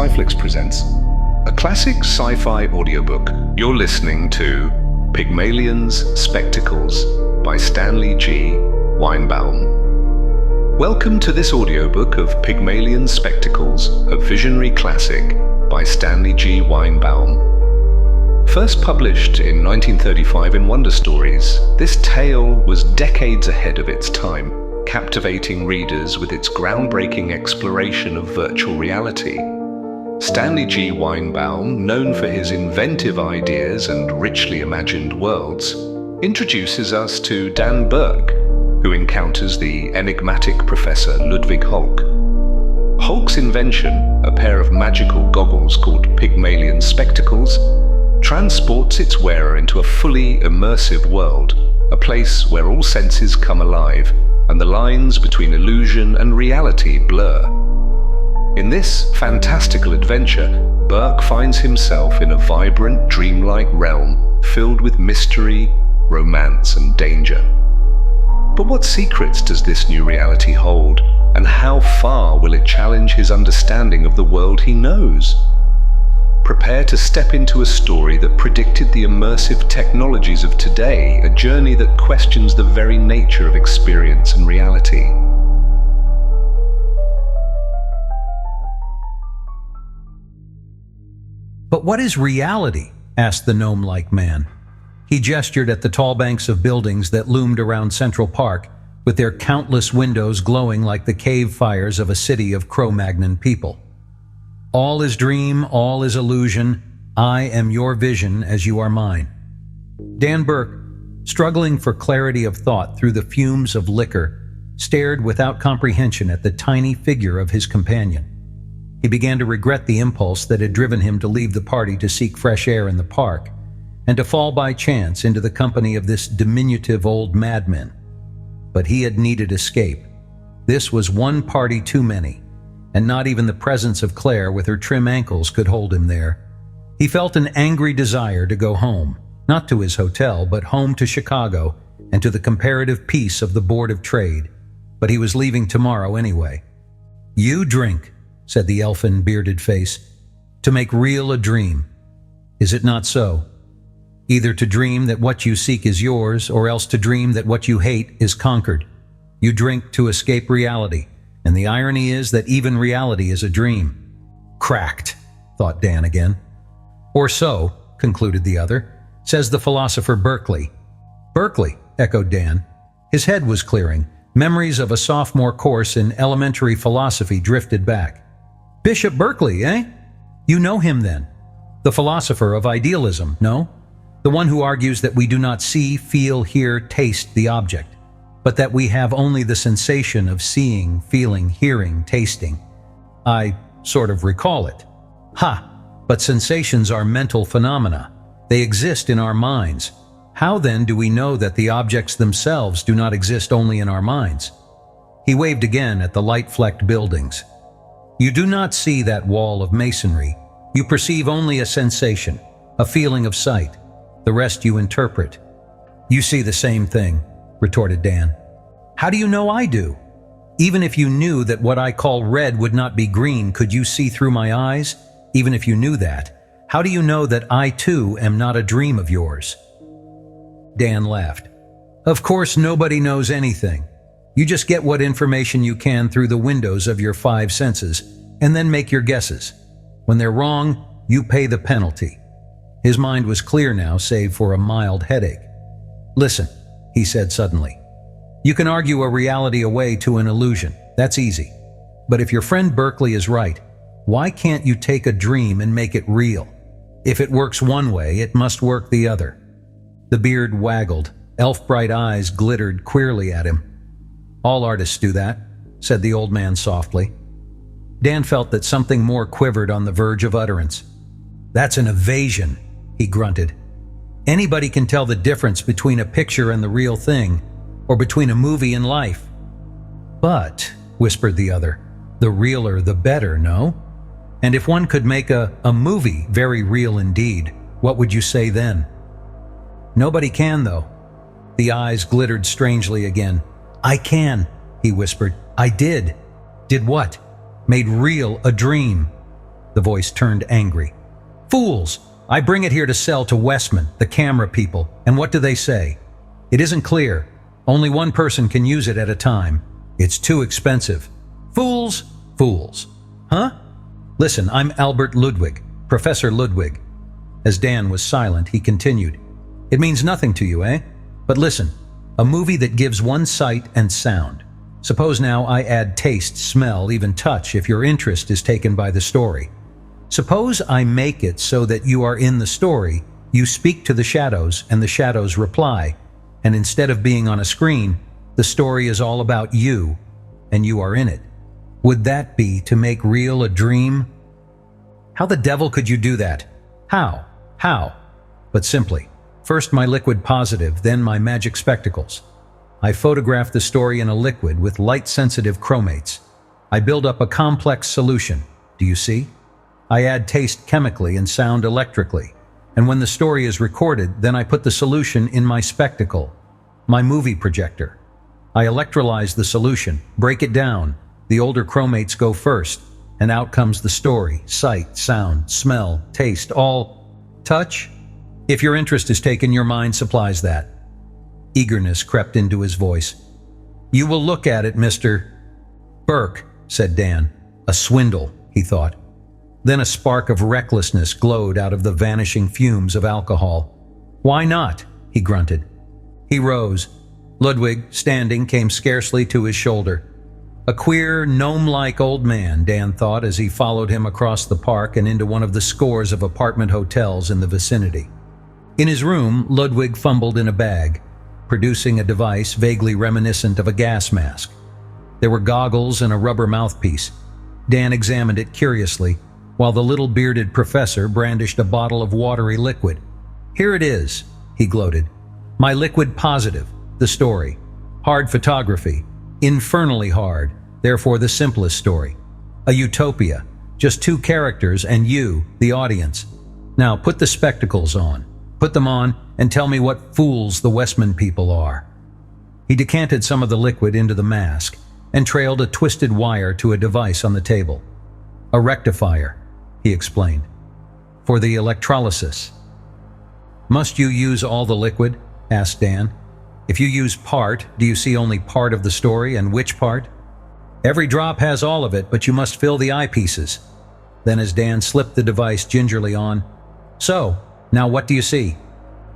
Sci-Flix presents a classic sci-fi audiobook. You're listening to Pygmalion's Spectacles by Stanley G. Weinbaum. Welcome to this audiobook of Pygmalion's Spectacles, a visionary classic by Stanley G. Weinbaum. First published in 1935 in Wonder Stories, this tale was decades ahead of its time, captivating readers with its groundbreaking exploration of virtual reality. Stanley G. Weinbaum, known for his inventive ideas and richly imagined worlds, introduces us to Dan Burke, who encounters the enigmatic Professor Ludwig Holck. Holck's invention, a pair of magical goggles called Pygmalion Spectacles, transports its wearer into a fully immersive world, a place where all senses come alive and the lines between illusion and reality blur. In this fantastical adventure, Burke finds himself in a vibrant, dreamlike realm filled with mystery, romance, and danger. But what secrets does this new reality hold, and how far will it challenge his understanding of the world he knows? Prepare to step into a story that predicted the immersive technologies of today, a journey that questions the very nature of experience and reality. "But what is reality?" asked the gnome-like man. He gestured at the tall banks of buildings that loomed around Central Park, with their countless windows glowing like the cave fires of a city of Cro-Magnon people. "All is dream, all is illusion. I am your vision as you are mine." Dan Burke, struggling for clarity of thought through the fumes of liquor, stared without comprehension at the tiny figure of his companion. He began to regret the impulse that had driven him to leave the party to seek fresh air in the park, and to fall by chance into the company of this diminutive old madman. But he had needed escape. This was one party too many, and not even the presence of Claire with her trim ankles could hold him there. He felt an angry desire to go home, not to his hotel, but home to Chicago and to the comparative peace of the Board of Trade. But he was leaving tomorrow anyway. "You drink," said the elfin bearded face, "to make real a dream. Is it not so? Either to dream that what you seek is yours, or else to dream that what you hate is conquered. You drink to escape reality, and the irony is that even reality is a dream." "Cracked," thought Dan again. "Or so," concluded the other, "says the philosopher Berkeley." "Berkeley," echoed Dan. His head was clearing. Memories of a sophomore course in elementary philosophy drifted back. "Bishop Berkeley, eh? You know him then? The philosopher of idealism, no? The one who argues that we do not see, feel, hear, taste the object, but that we have only the sensation of seeing, feeling, hearing, tasting. I sort of recall it. Ha! But sensations are mental phenomena. They exist in our minds. How then do we know that the objects themselves do not exist only in our minds?" He waved again at the light-flecked buildings. "You do not see that wall of masonry. You perceive only a sensation, a feeling of sight. The rest you interpret." "You see the same thing," retorted Dan. "How do you know I do? Even if you knew that what I call red would not be green, could you see through my eyes? Even if you knew that, how do you know that I too am not a dream of yours?" Dan laughed. "Of course nobody knows anything. You just get what information you can through the windows of your five senses, and then make your guesses. When they're wrong, you pay the penalty." His mind was clear now, save for a mild headache. "Listen," he said suddenly. "You can argue a reality away to an illusion. That's easy. But if your friend Berkeley is right, why can't you take a dream and make it real? If it works one way, it must work the other." The beard waggled. Elf-bright eyes glittered queerly at him. "All artists do that," said the old man softly. Dan felt that something more quivered on the verge of utterance. "That's an evasion," he grunted. "Anybody can tell the difference between a picture and the real thing, or between a movie and life." "But," whispered the other, "the realer the better, no? And if one could make a movie very real indeed, what would you say then?" "Nobody can, though." The eyes glittered strangely again. "I can," he whispered. "I did." "Did what?" "Made real a dream." The voice turned angry. Fools! I bring it here to sell to Westman, the camera people, and what do they say? It isn't clear. Only one person can use it at a time. It's too expensive. Fools! Fools. Huh? Listen, I'm Albert Ludwig, Professor Ludwig. As Dan was silent, he continued. It means nothing to you, eh? But listen, a movie that gives one sight and sound. Suppose now I add taste, smell, even touch if your interest is taken by the story. Suppose I make it so that you are in the story, you speak to the shadows and the shadows reply, and instead of being on a screen, the story is all about you, and you are in it. Would that be to make real a dream? How the devil could you do that? How? How? But simply. First my liquid positive, then my magic spectacles. I photograph the story in a liquid with light-sensitive chromates. I build up a complex solution. Do you see? I add taste chemically and sound electrically. And when the story is recorded, then I put the solution in my spectacle, my movie projector. I electrolyze the solution, break it down. The older chromates go first, and out comes the story, sight, sound, smell, taste, all. Touch? If your interest is taken, your mind supplies that. Eagerness crept into his voice. You will look at it, Mr. Burke, said Dan. A swindle, he thought. Then a spark of recklessness glowed out of the vanishing fumes of alcohol. Why not? He grunted. He rose. Ludwig, standing, came scarcely to his shoulder. A queer, gnome-like old man, Dan thought as he followed him across the park and into one of the scores of apartment hotels in the vicinity. In his room, Ludwig fumbled in a bag, producing a device vaguely reminiscent of a gas mask. There were goggles and a rubber mouthpiece. Dan examined it curiously, while the little bearded professor brandished a bottle of watery liquid. Here it is, he gloated. My liquid positive, the story. Hard photography. Infernally hard, therefore the simplest story. A utopia. Just two characters and you, the audience. Now put the spectacles on. Put them on and tell me what fools the Westman people are. He decanted some of the liquid into the mask and trailed a twisted wire to a device on the table. A rectifier, he explained. For the electrolysis. Must you use all the liquid? Asked Dan. If you use part, do you see only part of the story, and which part? Every drop has all of it, but you must fill the eyepieces. Then as Dan slipped the device gingerly on, So, now what do you see?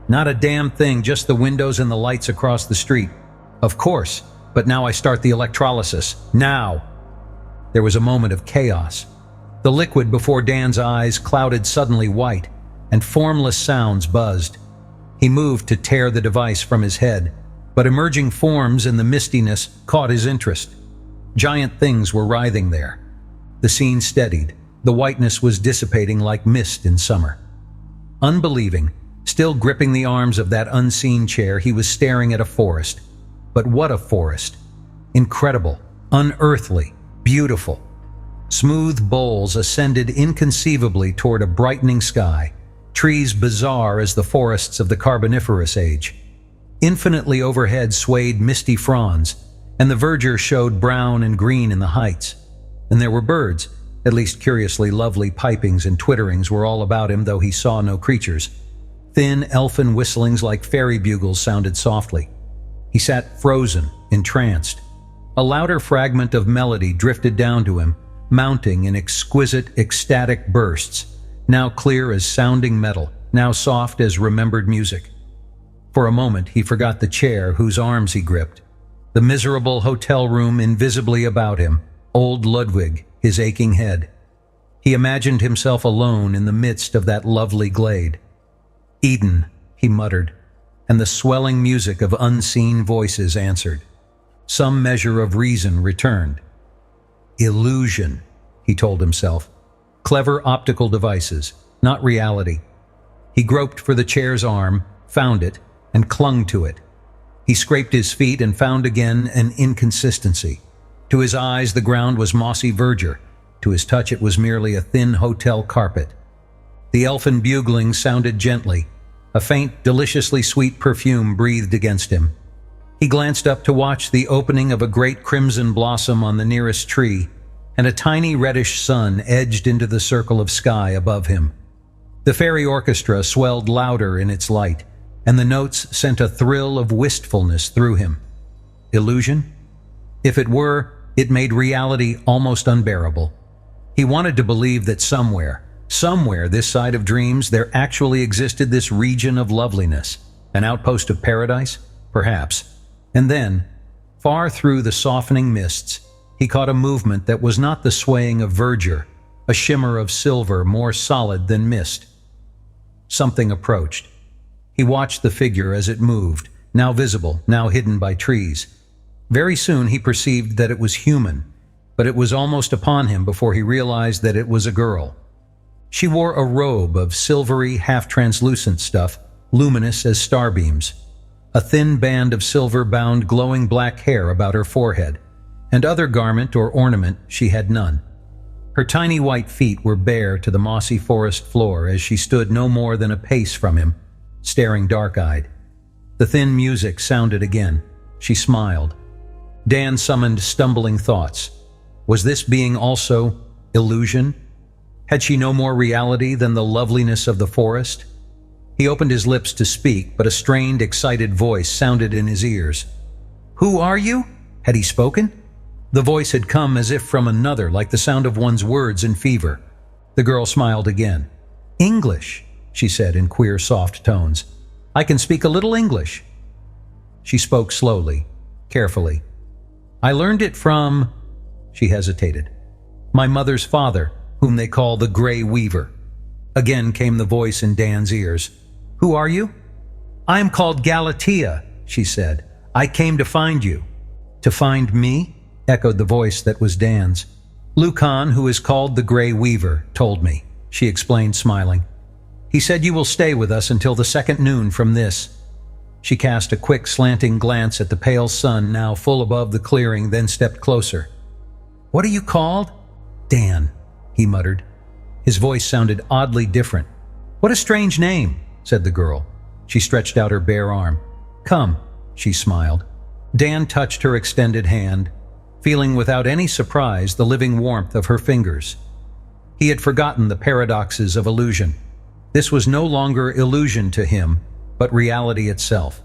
Not a damn thing, just the windows and the lights across the street. Of course, but now I start the electrolysis. Now! There was a moment of chaos. The liquid before Dan's eyes clouded suddenly white, and formless sounds buzzed. He moved to tear the device from his head, but emerging forms in the mistiness caught his interest. Giant things were writhing there. The scene steadied. The whiteness was dissipating like mist in summer. Unbelieving, still gripping the arms of that unseen chair, he was staring at a forest. But what a forest! Incredible, unearthly, beautiful. Smooth boles ascended inconceivably toward a brightening sky, trees bizarre as the forests of the Carboniferous age. Infinitely overhead swayed misty fronds, and the verdure showed brown and green in the heights. And there were birds, at least curiously lovely pipings and twitterings were all about him, though he saw no creatures. Thin elfin whistlings like fairy bugles sounded softly. He sat frozen, entranced. A louder fragment of melody drifted down to him, mounting in exquisite, ecstatic bursts, now clear as sounding metal, now soft as remembered music. For a moment he forgot the chair whose arms he gripped, the miserable hotel room invisibly about him, old Ludwig, his aching head. He imagined himself alone in the midst of that lovely glade. Eden, he muttered, and the swelling music of unseen voices answered. Some measure of reason returned. Illusion, he told himself. Clever optical devices, not reality. He groped for the chair's arm, found it, and clung to it. He scraped his feet and found again an inconsistency. To his eyes, the ground was mossy verdure. To his touch, it was merely a thin hotel carpet. The elfin bugling sounded gently. A faint, deliciously sweet perfume breathed against him. He glanced up to watch the opening of a great crimson blossom on the nearest tree, and a tiny reddish sun edged into the circle of sky above him. The fairy orchestra swelled louder in its light, and the notes sent a thrill of wistfulness through him. Illusion? If it were, it made reality almost unbearable. He wanted to believe that somewhere this side of dreams, there actually existed this region of loveliness, an outpost of paradise, perhaps. And then, far through the softening mists, he caught a movement that was not the swaying of verdure, a shimmer of silver more solid than mist. Something approached. He watched the figure as it moved, now visible, now hidden by trees. Very soon he perceived that it was human, but it was almost upon him before he realized that it was a girl. She wore a robe of silvery, half-translucent stuff, luminous as starbeams. A thin band of silver bound glowing black hair about her forehead, and other garment or ornament she had none. Her tiny white feet were bare to the mossy forest floor as she stood no more than a pace from him, staring dark-eyed. The thin music sounded again. She smiled. Dan summoned stumbling thoughts. Was this being also illusion? Had she no more reality than the loveliness of the forest? He opened his lips to speak, but a strained, excited voice sounded in his ears. "Who are you?" Had he spoken? The voice had come as if from another, like the sound of one's words in fever. The girl smiled again. "English," she said in queer, soft tones. "I can speak a little English." She spoke slowly, carefully. "I learned it from—" She hesitated. "My mother's father, whom they call the Grey Weaver." Again came the voice in Dan's ears. "Who are you?" "I am called Galatea," she said. "I came to find you." "To find me?" echoed the voice that was Dan's. "Lucan, who is called the Grey Weaver, told me," she explained, smiling. "He said you will stay with us until the second noon from this." She cast a quick, slanting glance at the pale sun now full above the clearing, then stepped closer. "What are you called?" "Dan," he muttered. His voice sounded oddly different. "What a strange name," said the girl. She stretched out her bare arm. "Come," she smiled. Dan touched her extended hand, feeling without any surprise the living warmth of her fingers. He had forgotten the paradoxes of illusion. This was no longer illusion to him, but reality itself.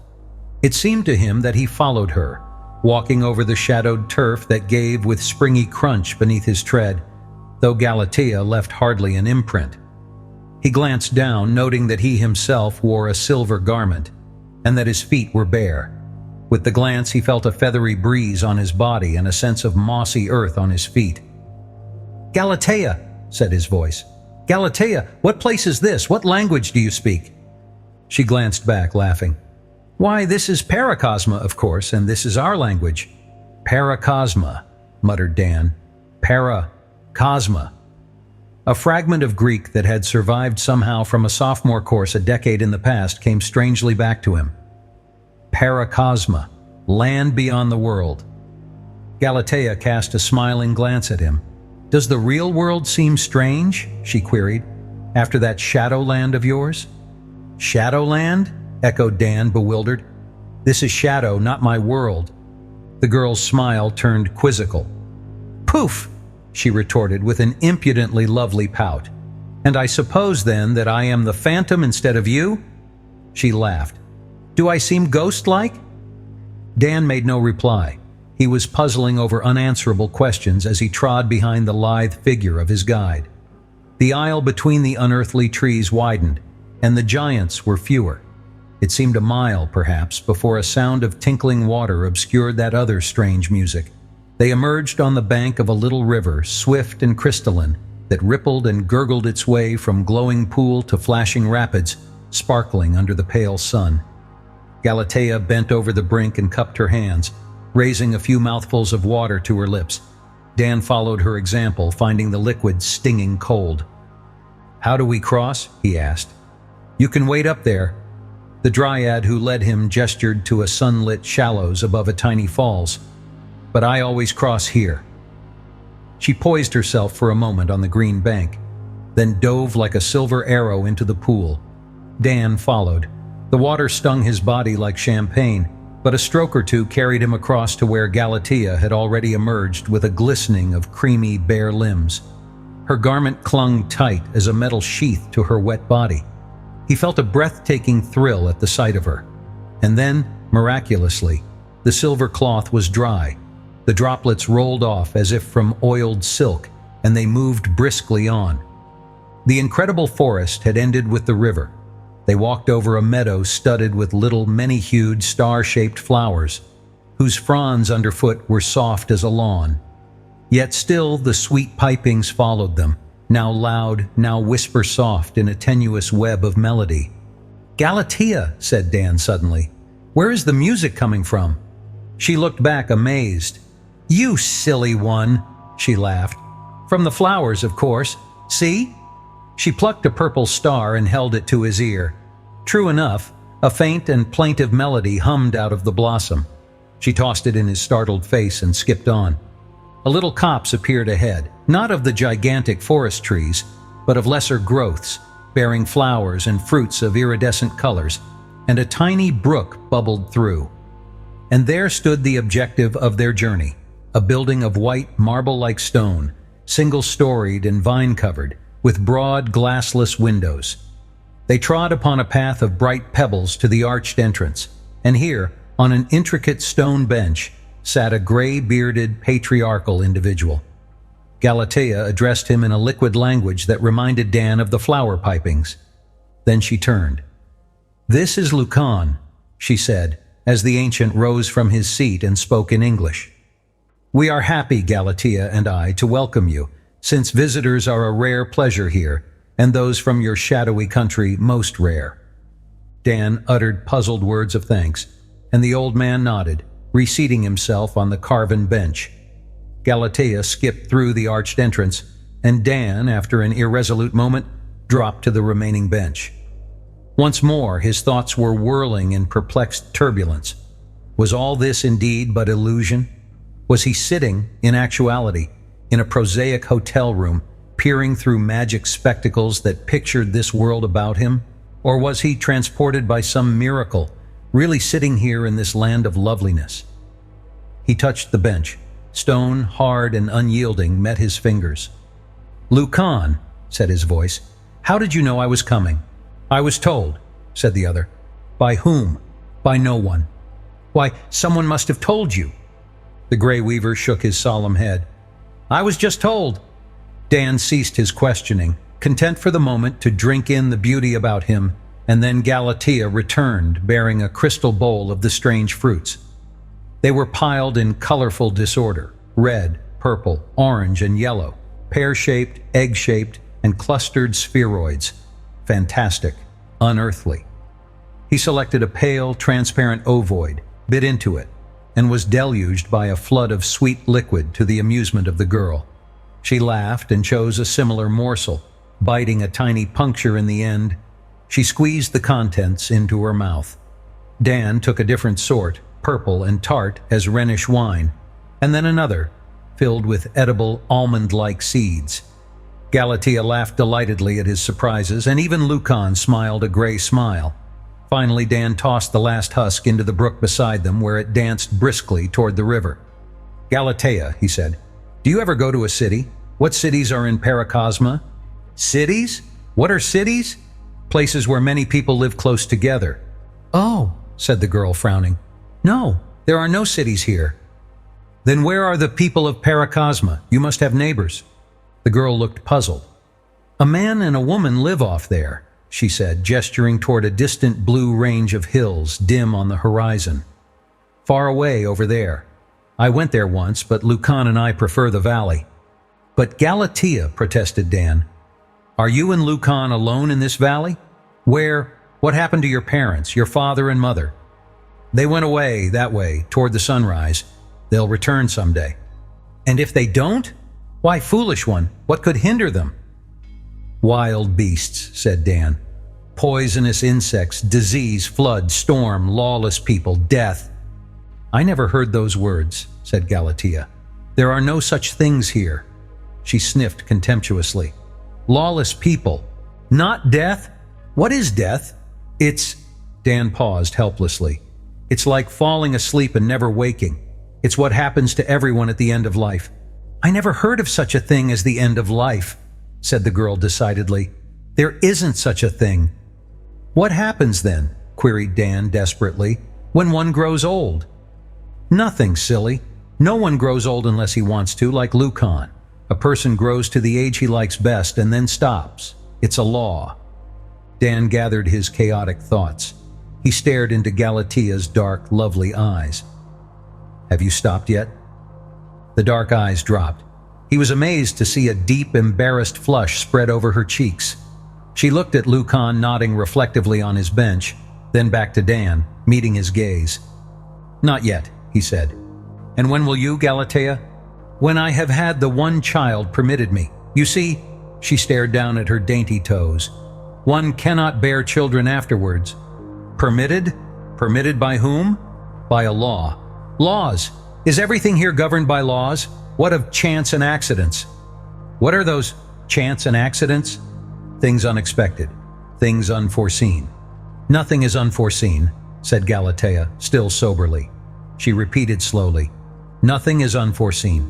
It seemed to him that he followed her, walking over the shadowed turf that gave with springy crunch beneath his tread, though Galatea left hardly an imprint. He glanced down, noting that he himself wore a silver garment, and that his feet were bare. With the glance he felt a feathery breeze on his body and a sense of mossy earth on his feet. "Galatea," said his voice. "Galatea, what place is this? What language do you speak?" She glanced back, laughing. "Why, this is Paracosma, of course, and this is our language." "Paracosma," muttered Dan. "Paracosma." A fragment of Greek that had survived somehow from a sophomore course a decade in the past came strangely back to him. Paracosma, land beyond the world. Galatea cast a smiling glance at him. "Does the real world seem strange?" she queried. "After that Shadowland of yours?" "Shadowland?" echoed Dan, bewildered. "This is Shadow, not my world." The girl's smile turned quizzical. "Poof!" she retorted with an impudently lovely pout. "And I suppose then that I am the phantom instead of you?" She laughed. "Do I seem ghost-like?" Dan made no reply. He was puzzling over unanswerable questions as he trod behind the lithe figure of his guide. The aisle between the unearthly trees widened, and the giants were fewer. It seemed a mile, perhaps, before a sound of tinkling water obscured that other strange music. They emerged on the bank of a little river, swift and crystalline, that rippled and gurgled its way from glowing pool to flashing rapids, sparkling under the pale sun. Galatea bent over the brink and cupped her hands, raising a few mouthfuls of water to her lips. Dan followed her example, finding the liquid stinging cold. "How do we cross?" he asked. "You can wait up there." The dryad who led him gestured to a sunlit shallows above a tiny falls. "But I always cross here." She poised herself for a moment on the green bank, then dove like a silver arrow into the pool. Dan followed. The water stung his body like champagne, but a stroke or two carried him across to where Galatea had already emerged with a glistening of creamy bare limbs. Her garment clung tight as a metal sheath to her wet body. He felt a breathtaking thrill at the sight of her. And then, miraculously, the silver cloth was dry. The droplets rolled off as if from oiled silk, and they moved briskly on. The incredible forest had ended with the river. They walked over a meadow studded with little many-hued star-shaped flowers, whose fronds underfoot were soft as a lawn. Yet still the sweet pipings followed them, now loud, now whisper-soft in a tenuous web of melody. "Galatea," said Dan suddenly. "Where is the music coming from?" She looked back amazed. "You silly one," she laughed. "From the flowers, of course. See?" She plucked a purple star and held it to his ear. True enough, a faint and plaintive melody hummed out of the blossom. She tossed it in his startled face and skipped on. A little copse appeared ahead, not of the gigantic forest trees, but of lesser growths, bearing flowers and fruits of iridescent colors, and a tiny brook bubbled through. And there stood the objective of their journey, a building of white marble-like stone, single-storied and vine-covered, with broad glassless windows. They trod upon a path of bright pebbles to the arched entrance, and here, on an intricate stone bench, sat a gray-bearded, patriarchal individual. Galatea addressed him in a liquid language that reminded Dan of the flower pipings. Then she turned. "This is Lucan," she said, as the ancient rose from his seat and spoke in English. "We are happy, Galatea and I, to welcome you, since visitors are a rare pleasure here, and those from your shadowy country most rare." Dan uttered puzzled words of thanks, and the old man nodded, reseating himself on the carven bench. Galatea skipped through the arched entrance, and Dan, after an irresolute moment, dropped to the remaining bench. Once more his thoughts were whirling in perplexed turbulence. Was all this indeed but illusion? Was he sitting, in actuality, in a prosaic hotel room, peering through magic spectacles that pictured this world about him? Or was he transported by some miracle, really sitting here in this land of loveliness? He touched the bench. Stone, hard and unyielding, met his fingers. "Lucan," said his voice, "how did you know I was coming?" "I was told," said the other. "By whom?" "By no one." "Why, someone must have told you." The Grey Weaver shook his solemn head. "I was just told." Dan ceased his questioning, content for the moment to drink in the beauty about him, and then Galatea returned, bearing a crystal bowl of the strange fruits. They were piled in colorful disorder, red, purple, orange, and yellow, pear-shaped, egg-shaped, and clustered spheroids. Fantastic, unearthly. He selected a pale, transparent ovoid, bit into it, and was deluged by a flood of sweet liquid to the amusement of the girl. She laughed and chose a similar morsel, biting a tiny puncture in the end. She squeezed the contents into her mouth. Dan took a different sort, purple and tart as Rhenish wine, and then another, filled with edible almond-like seeds. Galatea laughed delightedly at his surprises, and even Lucan smiled a gray smile. Finally, Dan tossed the last husk into the brook beside them, where it danced briskly toward the river. "Galatea," he said, "do you ever go to a city? What cities are in Paracosma?" "Cities? What are cities?" "Places where many people live close together." "Oh," said the girl, frowning. "No, there are no cities here." "Then where are the people of Paracosma? You must have neighbors." The girl looked puzzled. "A man and a woman live off there," she said, gesturing toward a distant blue range of hills dim on the horizon. "Far away over there. I went there once, but Lucan and I prefer the valley." "But Galatea," protested Dan. "Are you and Lucan alone in this valley? What happened to your parents, your father and mother?" "They went away, that way, toward the sunrise. They'll return someday." "And if they don't? Why, foolish one, what could hinder them?" "Wild beasts," said Dan. "Poisonous insects, disease, flood, storm, lawless people, death." "I never heard those words," said Galatea. "There are no such things here." She sniffed contemptuously. "Lawless people. Not death? What is death?" "It's—" Dan paused helplessly. It's like falling asleep and never waking. It's what happens to everyone at the end of life." "I never heard of such a thing as the end of life," said the girl decidedly. "There isn't such a thing." "What happens then?" queried Dan desperately. "When one grows old?" "Nothing, silly. No one grows old unless he wants to, like Lucan. A person grows to the age he likes best and then stops. It's a law." Dan gathered his chaotic thoughts. He stared into Galatea's dark, lovely eyes. "Have you stopped yet?" The dark eyes dropped. He was amazed to see a deep, embarrassed flush spread over her cheeks. She looked at Lucan nodding reflectively on his bench, then back to Dan, meeting his gaze. "Not yet," he said. "And when will you, Galatea?" "When I have had the one child permitted me. You see," she stared down at her dainty toes, "one cannot bear children afterwards." "Permitted? Permitted by whom?" "By a law." "Laws? Is everything here governed by laws? What of chance and accidents?" "What are those chance and accidents?" "Things unexpected, things unforeseen." "Nothing is unforeseen," said Galatea, still soberly. She repeated slowly, "Nothing is unforeseen."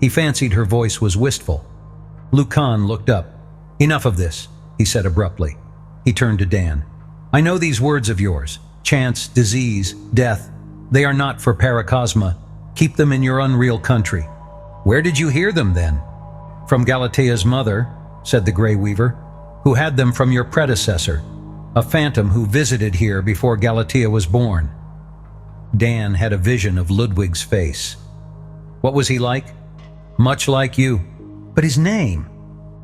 He fancied her voice was wistful. Lucan looked up. "Enough of this," he said abruptly. He turned to Dan. "I know these words of yours, chance, disease, death. They are not for Paracosma. Keep them in your unreal country." "Where did you hear them, then?" "From Galatea's mother," said the Grey Weaver, "who had them from your predecessor, a phantom who visited here before Galatea was born." Dan had a vision of Ludwig's face. "What was he like?" "Much like you." "But his name?"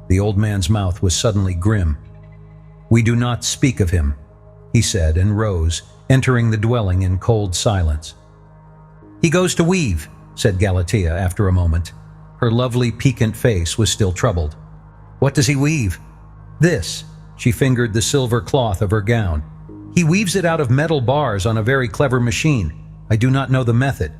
The old man's mouth was suddenly grim. "We do not speak of him," he said, and rose, entering the dwelling in cold silence. "He goes to weave," said Galatea after a moment. Her lovely, piquant face was still troubled. "What does he weave?" "This." She fingered the silver cloth of her gown. "He weaves it out of metal bars on a very clever machine. I do not know the method."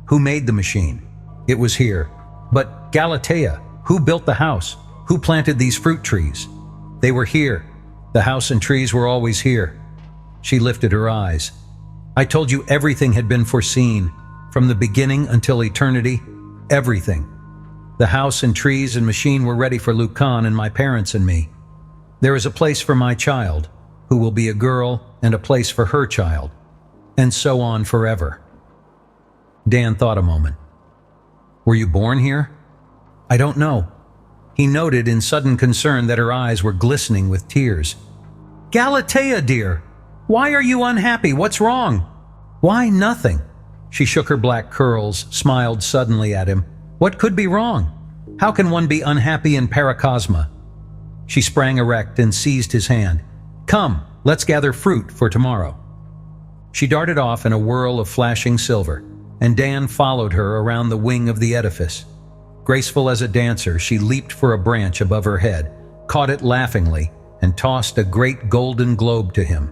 "Who made the machine?" "It was here." "But Galatea, who built the house? Who planted these fruit trees?" "They were here. The house and trees were always here." She lifted her eyes. "I told you everything had been foreseen, from the beginning until eternity. Everything. The house and trees and machine were ready for Lucan and my parents and me. There is a place for my child, who will be a girl, and a place for her child, and so on forever." Dan thought a moment. "Were you born here?" "I don't know." He noted in sudden concern that her eyes were glistening with tears. "Galatea, dear, why are you unhappy? What's wrong?" "Why, nothing." She shook her black curls, smiled suddenly at him. "What could be wrong? How can one be unhappy in Paracosma?" She sprang erect and seized his hand. "Come, let's gather fruit for tomorrow." She darted off in a whirl of flashing silver, and Dan followed her around the wing of the edifice. Graceful as a dancer, she leaped for a branch above her head, caught it laughingly, and tossed a great golden globe to him.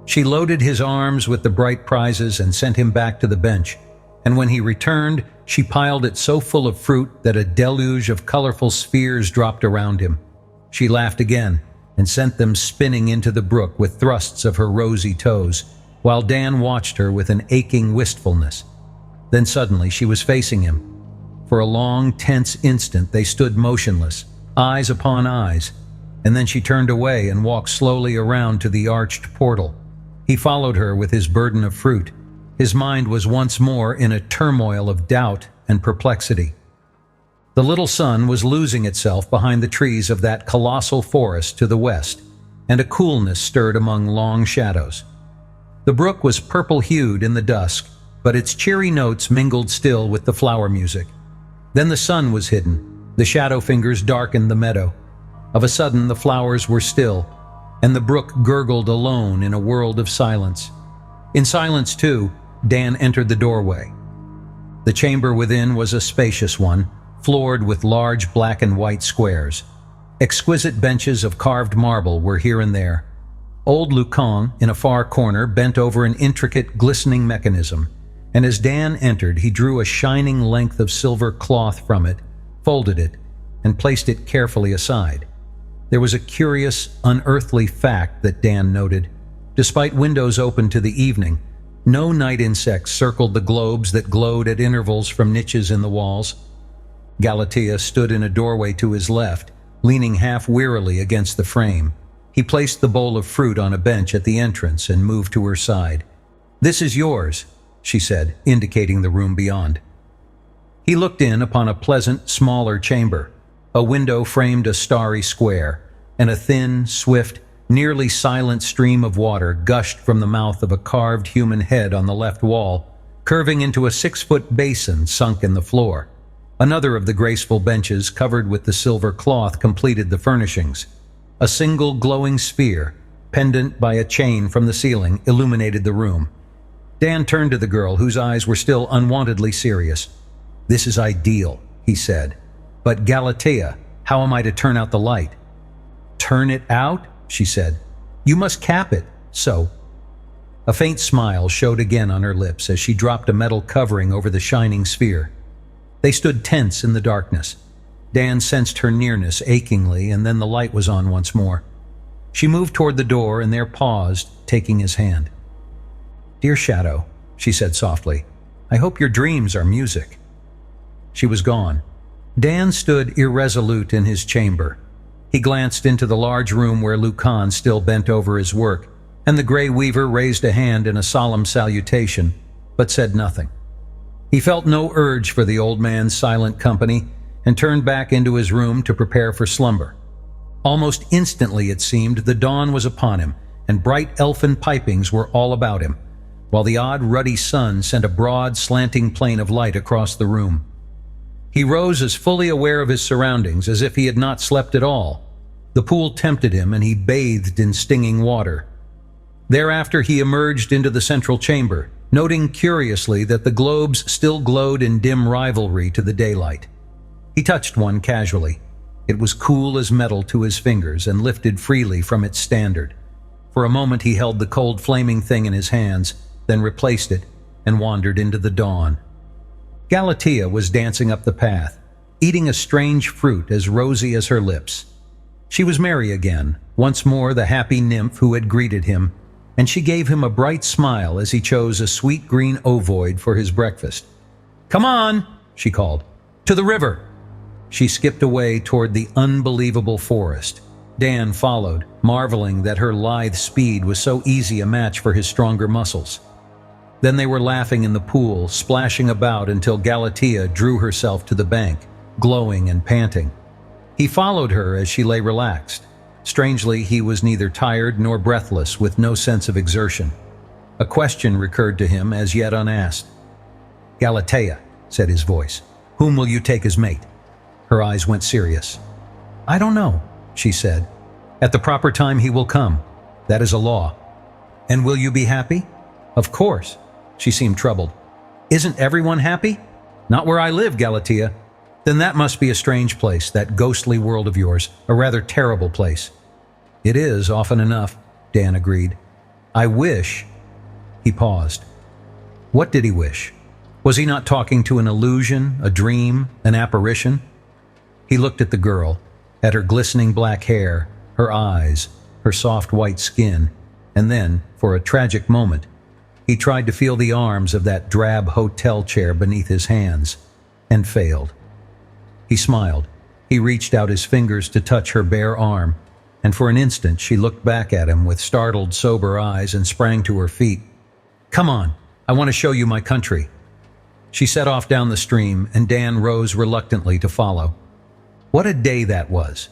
She loaded his arms with the bright prizes and sent him back to the bench, and when he returned, she piled it so full of fruit that a deluge of colorful spheres dropped around him. She laughed again and sent them spinning into the brook with thrusts of her rosy toes, while Dan watched her with an aching wistfulness. Then suddenly she was facing him. For a long, tense instant they stood motionless, eyes upon eyes, and then she turned away and walked slowly around to the arched portal. He followed her with his burden of fruit. His mind was once more in a turmoil of doubt and perplexity. The little sun was losing itself behind the trees of that colossal forest to the west, and a coolness stirred among long shadows. The brook was purple-hued in the dusk, but its cheery notes mingled still with the flower music. Then the sun was hidden. The shadow fingers darkened the meadow. Of a sudden, the flowers were still, and the brook gurgled alone in a world of silence. In silence, too, Dan entered the doorway. The chamber within was a spacious one, floored with large black and white squares. Exquisite benches of carved marble were here and there. Old Lucan, in a far corner, bent over an intricate, glistening mechanism, and as Dan entered, he drew a shining length of silver cloth from it, folded it, and placed it carefully aside. There was a curious, unearthly fact that Dan noted. Despite windows open to the evening, No night insects circled the globes that glowed at intervals from niches in the walls. Galatea stood in a doorway to his left, leaning half wearily against the frame. He placed the bowl of fruit on a bench at the entrance and moved to her side. "This is yours," she said, indicating the room beyond. He looked in upon a pleasant, smaller chamber. A window framed a starry square, and a thin, swift, nearly silent stream of water gushed from the mouth of a carved human head on the left wall, curving into a 6-foot basin sunk in the floor. Another of the graceful benches covered with the silver cloth completed the furnishings. A single glowing sphere, pendant by a chain from the ceiling, illuminated the room. Dan turned to the girl, whose eyes were still unwontedly serious. "This is ideal," he said. "But Galatea, how am I to turn out the light?" "Turn it out?" she said. "You must cap it, so." A faint smile showed again on her lips as she dropped a metal covering over the shining sphere. They stood tense in the darkness. Dan sensed her nearness achingly, and then the light was on once more. She moved toward the door and there paused, taking his hand. "Dear Shadow," she said softly, "I hope your dreams are music." She was gone. Dan stood irresolute in his chamber. He glanced into the large room where Lucan still bent over his work, and the Grey Weaver raised a hand in a solemn salutation, but said nothing. He felt no urge for the old man's silent company and turned back into his room to prepare for slumber. Almost instantly, it seemed, the dawn was upon him, and bright elfin pipings were all about him, while the odd ruddy sun sent a broad, slanting plane of light across the room. He rose as fully aware of his surroundings as if he had not slept at all. The pool tempted him, and he bathed in stinging water. Thereafter he emerged into the central chamber, noting curiously that the globes still glowed in dim rivalry to the daylight. He touched one casually. It was cool as metal to his fingers and lifted freely from its standard. For a moment he held the cold flaming thing in his hands, then replaced it and wandered into the dawn. Galatea was dancing up the path, eating a strange fruit as rosy as her lips. She was merry again, once more the happy nymph who had greeted him, and she gave him a bright smile as he chose a sweet green ovoid for his breakfast. "Come on," she called, "to the river." She skipped away toward the unbelievable forest. Dan followed, marveling that her lithe speed was so easy a match for his stronger muscles. Then they were laughing in the pool, splashing about until Galatea drew herself to the bank, glowing and panting. He followed her as she lay relaxed. Strangely, he was neither tired nor breathless, with no sense of exertion. A question recurred to him, as yet unasked. "Galatea," said his voice, "whom will you take as mate?" Her eyes went serious. "I don't know," she said. "At the proper time he will come. That is a law." "And will you be happy?" "Of course." She seemed troubled. "Isn't everyone happy?" "Not where I live, Galatea." "Then that must be a strange place, that ghostly world of yours, a rather terrible place." "It is, often enough," Dan agreed. "I wish—" He paused. What did he wish? Was he not talking to an illusion, a dream, an apparition? He looked at the girl, at her glistening black hair, her eyes, her soft white skin, and then, for a tragic moment, he tried to feel the arms of that drab hotel chair beneath his hands, and failed. He smiled. He reached out his fingers to touch her bare arm, and for an instant she looked back at him with startled, sober eyes and sprang to her feet. "Come on, I want to show you my country." She set off down the stream, and Dan rose reluctantly to follow. What a day that was!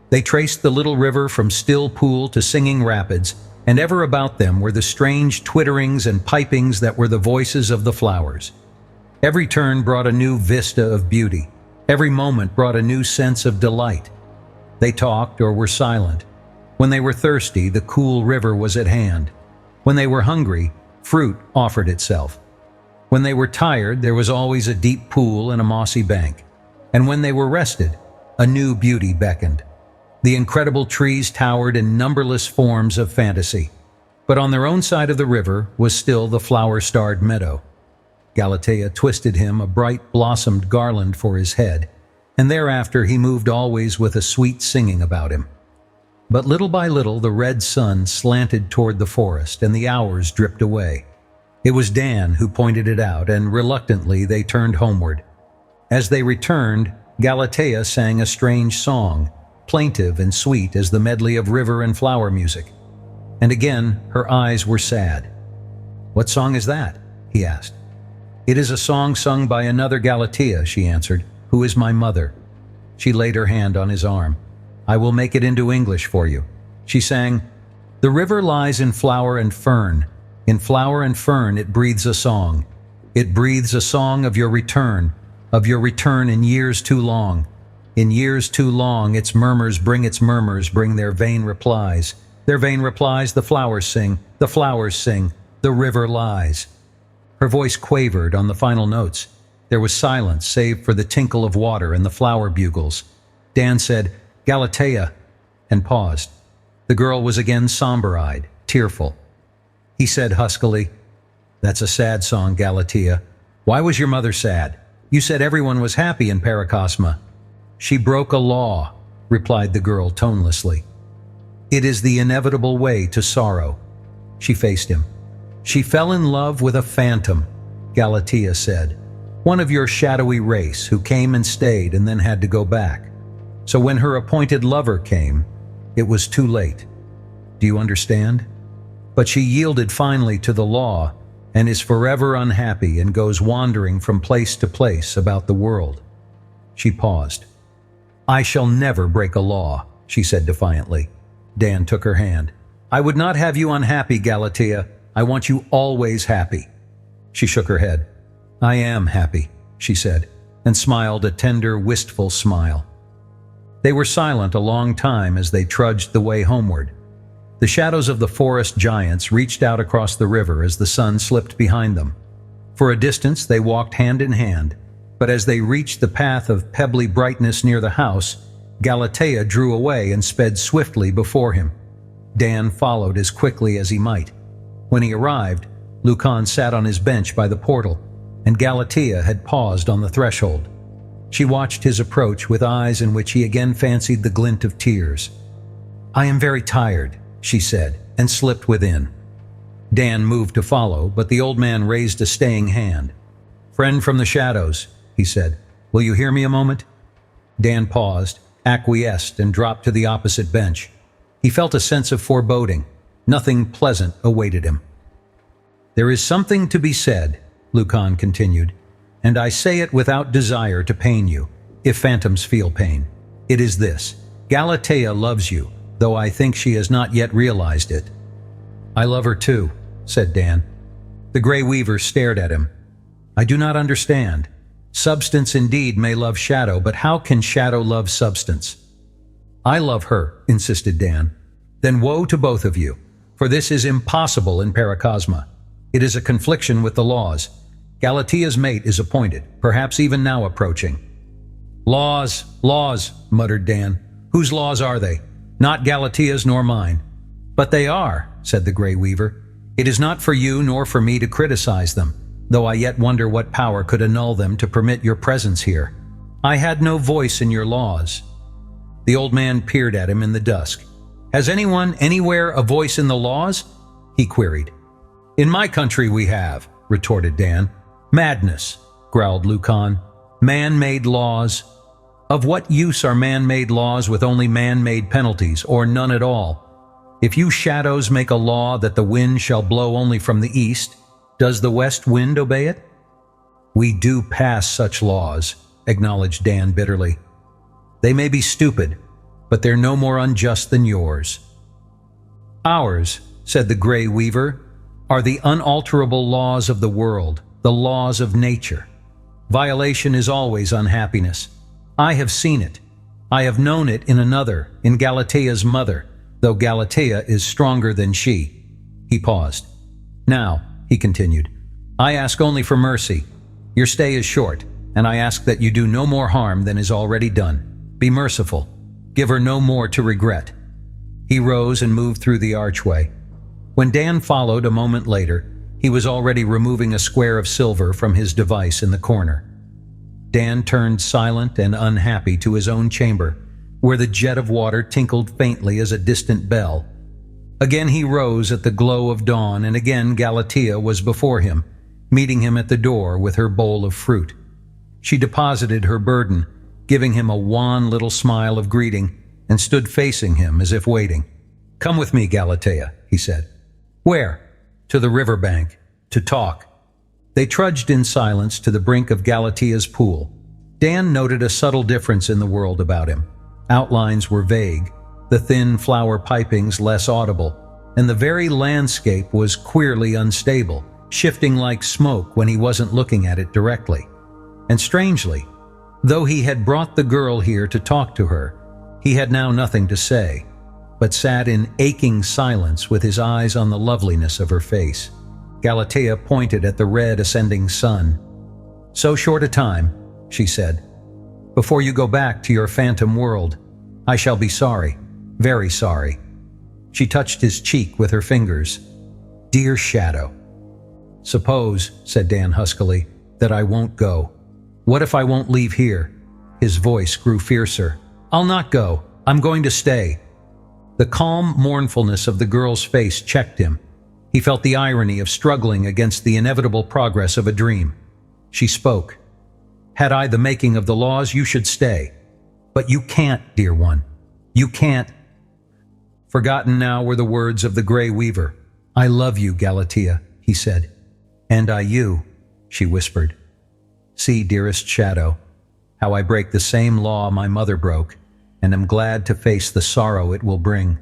They traced the little river from still pool to singing rapids, and ever about them were the strange twitterings and pipings that were the voices of the flowers. Every turn brought a new vista of beauty. Every moment brought a new sense of delight. They talked or were silent. When they were thirsty, the cool river was at hand. When they were hungry, fruit offered itself. When they were tired, there was always a deep pool and a mossy bank. And when they were rested, a new beauty beckoned. The incredible trees towered in numberless forms of fantasy. But on their own side of the river was still the flower-starred meadow. Galatea twisted him a bright blossomed garland for his head, and thereafter he moved always with a sweet singing about him. But little by little the red sun slanted toward the forest, and the hours dripped away. It was Dan who pointed it out, and reluctantly they turned homeward. As they returned, Galatea sang a strange song, plaintive and sweet as the medley of river and flower music. And again, her eyes were sad. "What song is that?" he asked. "It is a song sung by another Galatea," she answered, "who is my mother." She laid her hand on his arm. "I will make it into English for you." She sang, "The river lies in flower and fern. In flower and fern it breathes a song. It breathes a song of your return in years too long. In years too long its murmurs bring their vain replies. Their vain replies the flowers sing, the river lies." Her voice quavered on the final notes. There was silence save for the tinkle of water and the flower bugles. Dan said, "Galatea," and paused. The girl was again somber-eyed, tearful. He said huskily, "That's a sad song, Galatea. Why was your mother sad? You said everyone was happy in Paracosma." "She broke a law," replied the girl tonelessly. "It is the inevitable way to sorrow." She faced him. "She fell in love with a phantom," Galatea said. "One of your shadowy race who came and stayed and then had to go back. So when her appointed lover came, it was too late. Do you understand? But she yielded finally to the law and is forever unhappy and goes wandering from place to place about the world." She paused. "I shall never break a law," she said defiantly. Dan took her hand. "I would not have you unhappy, Galatea. I want you always happy." She shook her head. "I am happy," she said, and smiled a tender, wistful smile. They were silent a long time as they trudged the way homeward. The shadows of the forest giants reached out across the river as the sun slipped behind them. For a distance they walked hand in hand, but as they reached the path of pebbly brightness near the house, Galatea drew away and sped swiftly before him. Dan followed as quickly as he might. When he arrived, Lucan sat on his bench by the portal, and Galatea had paused on the threshold. She watched his approach with eyes in which he again fancied the glint of tears. "I am very tired," she said, and slipped within. Dan moved to follow, but the old man raised a staying hand. "Friend from the shadows," he said, "will you hear me a moment?" Dan paused, acquiesced, and dropped to the opposite bench. He felt a sense of foreboding. Nothing pleasant awaited him. "There is something to be said," Lucan continued, "and I say it without desire to pain you, if phantoms feel pain. It is this: Galatea loves you, though I think she has not yet realized it." "I love her too," said Dan. The Grey Weaver stared at him. "I do not understand. Substance indeed may love shadow, but how can shadow love substance?" "I love her," insisted Dan. "Then woe to both of you, for this is impossible in Paracosma. It is a confliction with the laws. Galatea's mate is appointed, perhaps even now approaching." "Laws, laws," muttered Dan. "Whose laws are they? Not Galatea's nor mine." "But they are," said the Grey Weaver. "It is not for you nor for me to criticize them, though I yet wonder what power could annul them to permit your presence here. I had no voice in your laws." The old man peered at him in the dusk. "Has anyone anywhere a voice in the laws?" he queried. "In my country we have," retorted Dan. "Madness," growled Lucan. "Man-made laws. Of what use are man-made laws with only man-made penalties, or none at all? If you shadows make a law that the wind shall blow only from the east, does the west wind obey it?" "We do pass such laws," acknowledged Dan bitterly. "They may be stupid, but they're no more unjust than yours." "Ours," said the Grey Weaver, "are the unalterable laws of the world, the laws of nature. Violation is always unhappiness. I have seen it. I have known it in another, in Galatea's mother, though Galatea is stronger than she." He paused. "Now," he continued, "I ask only for mercy. Your stay is short, and I ask that you do no more harm than is already done. Be merciful. Give her no more to regret." He rose and moved through the archway. When Dan followed a moment later, he was already removing a square of silver from his device in the corner. Dan turned silent and unhappy to his own chamber, where the jet of water tinkled faintly as a distant bell. Again he rose at the glow of dawn, and again Galatea was before him, meeting him at the door with her bowl of fruit. She deposited her burden, giving him a wan little smile of greeting, and stood facing him as if waiting. "Come with me, Galatea," he said. "Where?" "To the river bank, to talk." They trudged in silence to the brink of Galatea's pool. Dan noted a subtle difference in the world about him. Outlines were vague, the thin flower pipings less audible, and the very landscape was queerly unstable, shifting like smoke when he wasn't looking at it directly. And strangely, though he had brought the girl here to talk to her, he had now nothing to say, but sat in aching silence with his eyes on the loveliness of her face. Galatea pointed at the red ascending sun. "So short a time," she said. "Before you go back to your phantom world, I shall be sorry, very sorry." She touched his cheek with her fingers. "Dear Shadow." "Suppose," said Dan huskily, "that I won't go. What if I won't leave here?" His voice grew fiercer. "I'll not go. I'm going to stay." The calm mournfulness of the girl's face checked him. He felt the irony of struggling against the inevitable progress of a dream. She spoke. "Had I the making of the laws, you should stay. But you can't, dear one. You can't." Forgotten now were the words of the Grey Weaver. "I love you, Galatea," he said. "And I you," she whispered. "See, dearest Shadow, how I break the same law my mother broke, and am glad to face the sorrow it will bring."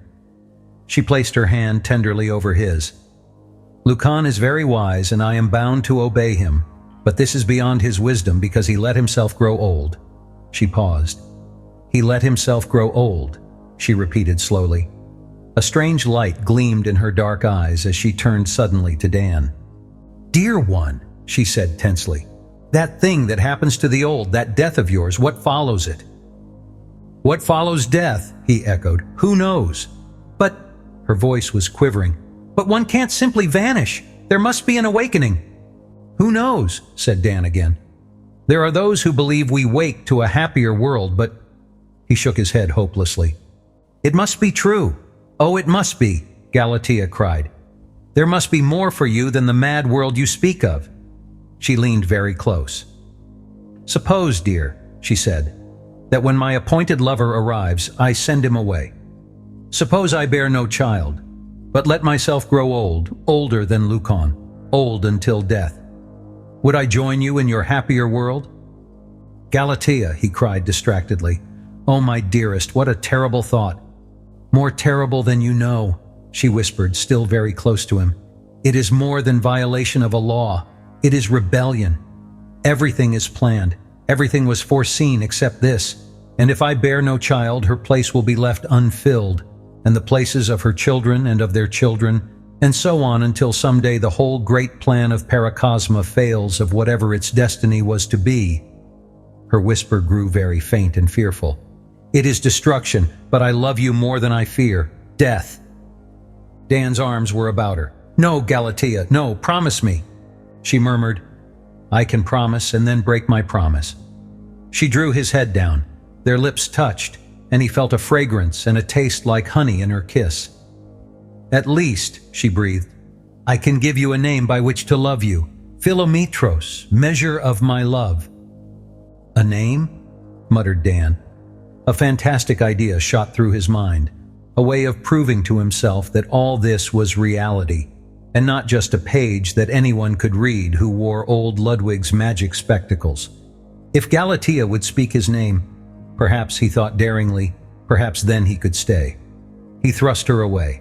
She placed her hand tenderly over his. "Lucan is very wise, and I am bound to obey him, but this is beyond his wisdom because he let himself grow old." She paused. "He let himself grow old," she repeated slowly. A strange light gleamed in her dark eyes as she turned suddenly to Dan. "Dear one," she said tensely, "that thing that happens to the old, that death of yours, what follows it?" "What follows death?" he echoed. "Who knows?" "But," her voice was quivering, "but one can't simply vanish. There must be an awakening." "Who knows?" said Dan again. "There are those who believe we wake to a happier world, but—" He shook his head hopelessly. "It must be true. Oh, it must be," Galatea cried. "There must be more for you than the mad world you speak of." She leaned very close. "Suppose, dear," she said, "that when my appointed lover arrives, I send him away. Suppose I bear no child, but let myself grow old, older than Lucan, old until death. Would I join you in your happier world?" "Galatea," he cried distractedly. "Oh, my dearest, what a terrible thought." "More terrible than you know," she whispered, still very close to him. "It is more than violation of a law. It is rebellion. Everything is planned. Everything was foreseen except this. And if I bear no child, her place will be left unfilled, and the places of her children and of their children, and so on until someday the whole great plan of Paracosma fails of whatever its destiny was to be." Her whisper grew very faint and fearful. "It is destruction, but I love you more than I fear. Death." Dan's arms were about her. "No, Galatea, no, promise me." She murmured, "I can promise and then break my promise." She drew his head down. Their lips touched, and he felt a fragrance and a taste like honey in her kiss. "At least," she breathed, "I can give you a name by which to love you. Philometros, measure of my love." "A name?" muttered Dan. A fantastic idea shot through his mind, a way of proving to himself that all this was reality, and not just a page that anyone could read who wore old Ludwig's magic spectacles. If Galatea would speak his name, perhaps, he thought daringly, perhaps then he could stay. He thrust her away.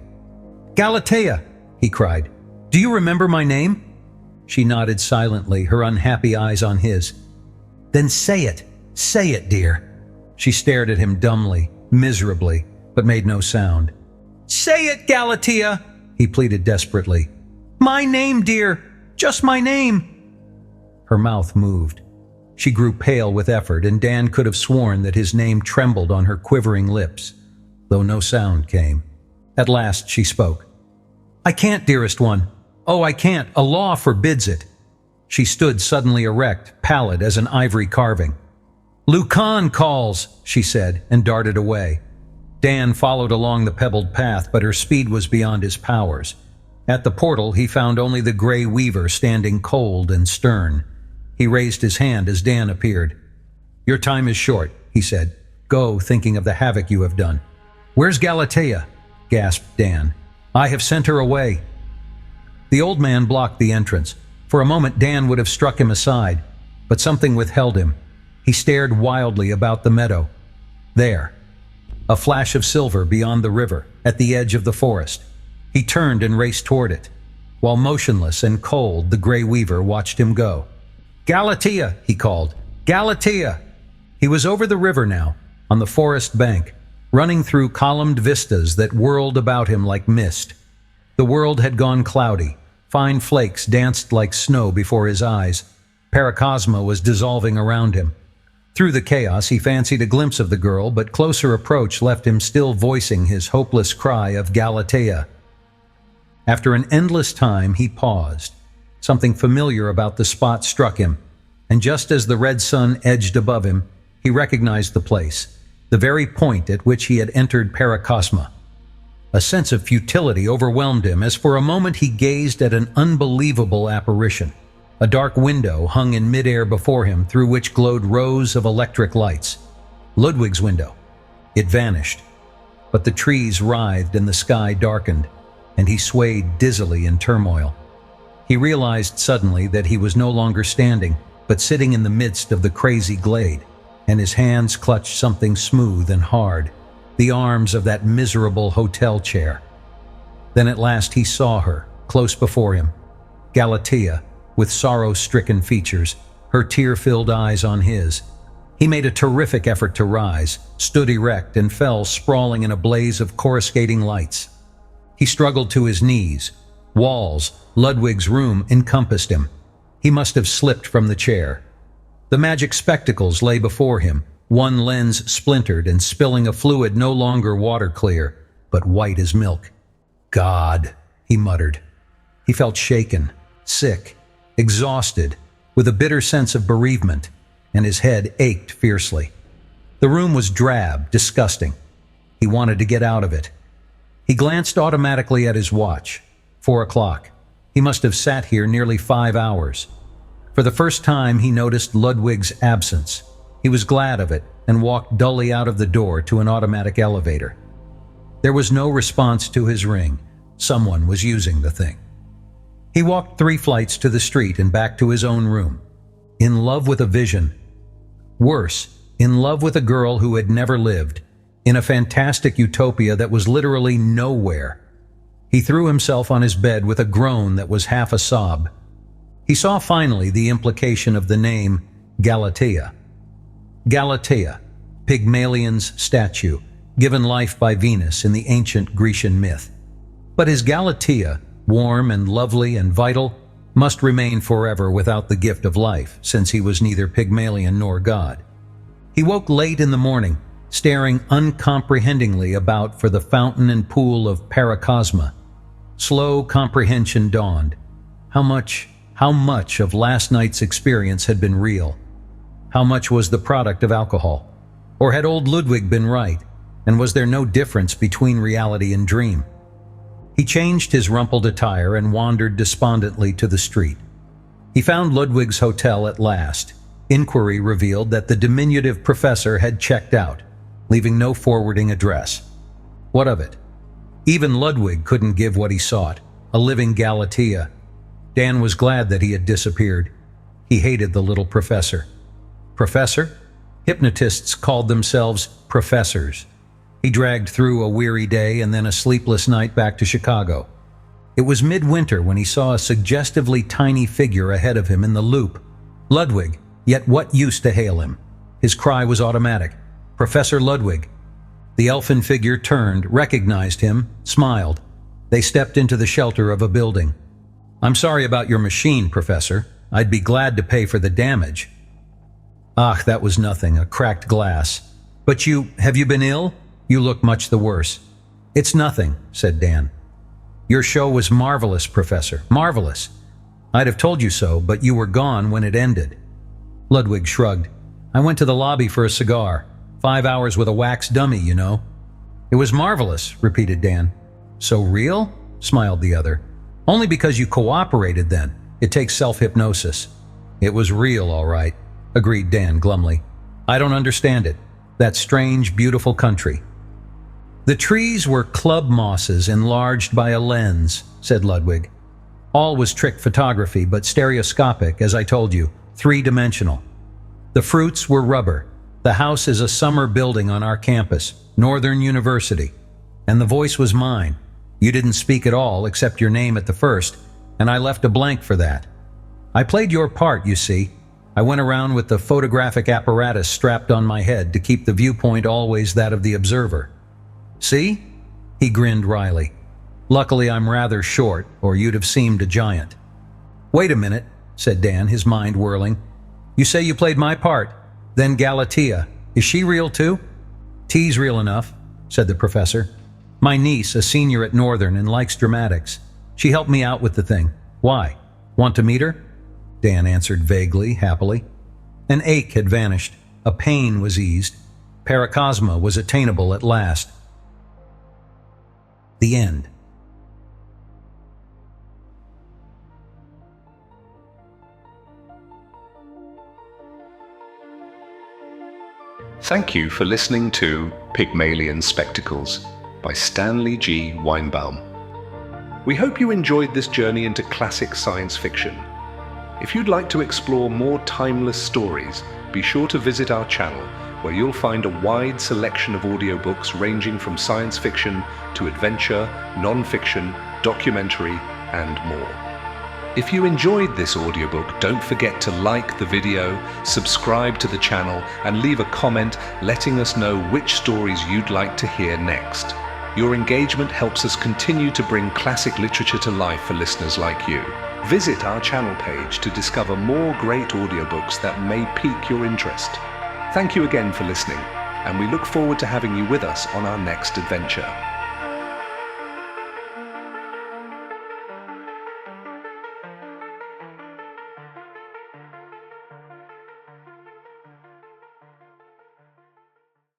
"Galatea!" he cried. "Do you remember my name?" She nodded silently, her unhappy eyes on his. "Then say it, dear." She stared at him dumbly, miserably, but made no sound. "Say it, Galatea!" he pleaded desperately. "My name, dear, just my name." Her mouth moved. She grew pale with effort, and Dan could have sworn that his name trembled on her quivering lips, though no sound came. At last she spoke. "I can't, dearest one. Oh, I can't. A law forbids it." She stood suddenly erect, pallid as an ivory carving. "Lucan calls," she said, and darted away. Dan followed along the pebbled path, but her speed was beyond his powers. At the portal, he found only the Grey Weaver standing cold and stern. He raised his hand as Dan appeared. "Your time is short," he said. "Go, thinking of the havoc you have done." "Where's Galatea?" gasped Dan. "I have sent her away." The old man blocked the entrance. For a moment Dan would have struck him aside, but something withheld him. He stared wildly about the meadow. There, a flash of silver beyond the river, at the edge of the forest. He turned and raced toward it. While motionless and cold, the Grey Weaver watched him go. "Galatea!" he called. "Galatea!" He was over the river now, on the forest bank, running through columned vistas that whirled about him like mist. The world had gone cloudy. Fine flakes danced like snow before his eyes. Paracosma was dissolving around him. Through the chaos, he fancied a glimpse of the girl, but closer approach left him still voicing his hopeless cry of Galatea. After an endless time, he paused. Something familiar about the spot struck him, and just as the red sun edged above him, he recognized the place, the very point at which he had entered Paracosma. A sense of futility overwhelmed him as for a moment he gazed at an unbelievable apparition. A dark window hung in midair before him through which glowed rows of electric lights. Ludwig's window. It vanished, but the trees writhed and the sky darkened, and he swayed dizzily in turmoil. He realized suddenly that he was no longer standing, but sitting in the midst of the crazy glade, and his hands clutched something smooth and hard, the arms of that miserable hotel chair. Then at last he saw her, close before him, Galatea, with sorrow-stricken features, her tear-filled eyes on his. He made a terrific effort to rise, stood erect, and fell sprawling in a blaze of coruscating lights. He struggled to his knees. Walls, Ludwig's room, encompassed him. He must have slipped from the chair. The magic spectacles lay before him, one lens splintered and spilling a fluid no longer water-clear, but white as milk. "God," he muttered. He felt shaken, sick, exhausted, with a bitter sense of bereavement, and his head ached fiercely. The room was drab, disgusting. He wanted to get out of it. He glanced automatically at his watch. 4 o'clock. He must have sat here nearly 5 hours. For the first time, he noticed Ludwig's absence. He was glad of it and walked dully out of the door to an automatic elevator. There was no response to his ring. Someone was using the thing. He walked 3 flights to the street and back to his own room. In love with a vision. Worse, in love with a girl who had never lived, in a fantastic utopia that was literally nowhere. He threw himself on his bed with a groan that was half a sob. He saw finally the implication of the name Galatea. Galatea, Pygmalion's statue, given life by Venus in the ancient Grecian myth. But his Galatea, warm and lovely and vital, must remain forever without the gift of life, since he was neither Pygmalion nor God. He woke late in the morning, staring uncomprehendingly about for the fountain and pool of Paracosma. Slow comprehension dawned. How much of last night's experience had been real? How much was the product of alcohol? Or had old Ludwig been right, and was there no difference between reality and dream? He changed his rumpled attire and wandered despondently to the street. He found Ludwig's hotel at last. Inquiry revealed that the diminutive professor had checked out, leaving no forwarding address. What of it? Even Ludwig couldn't give what he sought, a living Galatea. Dan was glad that he had disappeared. He hated the little professor. Professor? Hypnotists called themselves professors. He dragged through a weary day and then a sleepless night back to Chicago. It was midwinter when he saw a suggestively tiny figure ahead of him in the loop. Ludwig, yet what use to hail him? His cry was automatic. Professor Ludwig. The elfin figure turned, recognized him, smiled. They stepped into the shelter of a building. "I'm sorry about your machine, Professor. I'd be glad to pay for the damage." "Ah, that was nothing, a cracked glass. But have you been ill? You look much the worse." "It's nothing," said Dan. "Your show was marvelous, Professor, marvelous. I'd have told you so, but you were gone when it ended." Ludwig shrugged. "I went to the lobby for a cigar. 5 hours with a wax dummy, you know." It was marvelous, repeated Dan. So real? Smiled the other. Only because you cooperated then. It takes self-hypnosis. It was real, all right, agreed Dan glumly. I don't understand it. That strange, beautiful country. The trees were club mosses enlarged by a lens, said Ludwig. All was trick photography, but stereoscopic, as I told you, three-dimensional. The fruits were rubber. The house is a summer building on our campus, Northern University. And the voice was mine. You didn't speak at all, except your name at the first, and I left a blank for that. I played your part, you see. I went around with the photographic apparatus strapped on my head to keep the viewpoint always that of the observer. See? He grinned wryly. Luckily, I'm rather short, or you'd have seemed a giant. Wait a minute, said Dan, his mind whirling. You say you played my part. Then Galatea. Is she real too? T's real enough, said the professor. My niece, a senior at Northern and likes dramatics. She helped me out with the thing. Why? Want to meet her? Dan answered vaguely, happily. An ache had vanished. A pain was eased. Paracosma was attainable at last. The end. Thank you for listening to Pygmalion Spectacles by Stanley G. Weinbaum. We hope you enjoyed this journey into classic science fiction. If you'd like to explore more timeless stories, be sure to visit our channel, where you'll find a wide selection of audiobooks ranging from science fiction to adventure, non-fiction, documentary, and more. If you enjoyed this audiobook, don't forget to like the video, subscribe to the channel, and leave a comment letting us know which stories you'd like to hear next. Your engagement helps us continue to bring classic literature to life for listeners like you. Visit our channel page to discover more great audiobooks that may pique your interest. Thank you again for listening, and we look forward to having you with us on our next adventure.